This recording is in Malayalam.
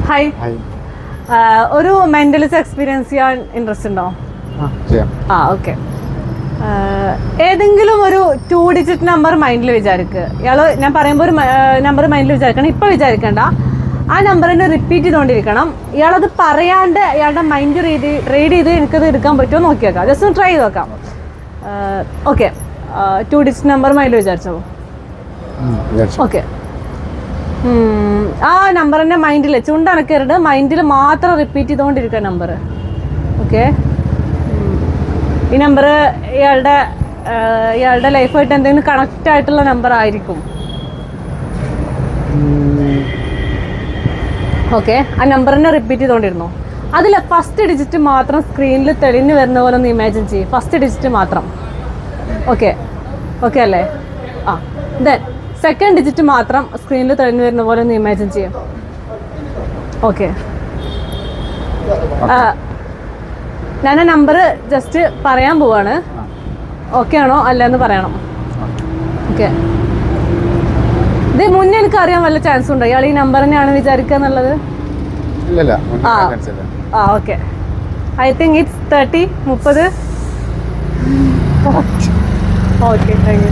ഹായ്. ഒരു മെന്റലിസ്റ്റ് എക്സ്പീരിയൻസ് ചെയ്യാൻ ഇൻട്രസ്റ്റ് ഉണ്ടോ? ഓക്കെ. ഏതെങ്കിലും ഒരു 2 ഡിജിറ്റ് നമ്പർ മൈൻഡിൽ വിചാരിക്കുക. ഇയാള് ഞാൻ പറയുമ്പോൾ ഒരു നമ്പർ മൈൻഡിൽ വിചാരിക്കണം. ഇപ്പം വിചാരിക്കണ്ട, ആ നമ്പറിനെ റിപ്പീറ്റ് ചെയ്തുകൊണ്ടിരിക്കണം. ഇയാളത് പറയാണ്ട് ഇയാളുടെ മൈൻഡ് റീഡ് ചെയ്ത് എനിക്കത് എടുക്കാൻ പറ്റുമോ നോക്കി നോക്കാം. ജസ്റ്റ് ഒന്ന് ട്രൈ ചെയ്ത് നോക്കാം. ഓക്കെ, 2 ഡിജിറ്റ് നമ്പർ മൈൻഡിൽ വിചാരിച്ചോ? ഓക്കെ. ആ നമ്പർ തന്നെ മൈൻഡിൽ ചുണ്ടനക്കരുത്, മൈൻഡിൽ മാത്രം റിപ്പീറ്റ് ചെയ്തുകൊണ്ടിരിക്കുക നമ്പർ. ഓക്കെ, ഈ നമ്പർ ഇയാളുടെ ലൈഫായിട്ട് എന്തെങ്കിലും കണക്റ്റ് ആയിട്ടുള്ള നമ്പർ ആയിരിക്കും. ഓക്കെ, ആ നമ്പർ തന്നെ റിപ്പീറ്റ് ചെയ്തുകൊണ്ടിരുന്നു. അതിൽ ഫസ്റ്റ് ഡിജിറ്റ് മാത്രം സ്ക്രീനിൽ തെളിഞ്ഞു വരുന്ന പോലെ ഒന്ന് ഇമാജിൻ ചെയ്യും. ഫസ്റ്റ് ഡിജിറ്റ് മാത്രം. ഓക്കെ, ഓക്കെ അല്ലേ? ആ, ദെൻ സെക്കൻഡ് ഡിജിറ്റ് മാത്രം സ്ക്രീനിൽ തെളിഞ്ഞു വരുന്ന പോലെ ഒന്ന് ഇമാജിൻ ചെയ്യും. ഓക്കെ, ഞാൻ ആ നമ്പർ ജസ്റ്റ് പറയാൻ പോവാണ്. ഓക്കെ ആണോ അല്ല എന്ന് പറയണം. ഓക്കെ, ഇത് മുന്നേ എനിക്ക് അറിയാൻ വല്ല ചാൻസ് ഉണ്ടോ ഇയാൾ ഈ നമ്പർ തന്നെയാണ് വിചാരിക്കുക എന്നുള്ളത്? Okay, I think it's 30. Okay, thank you.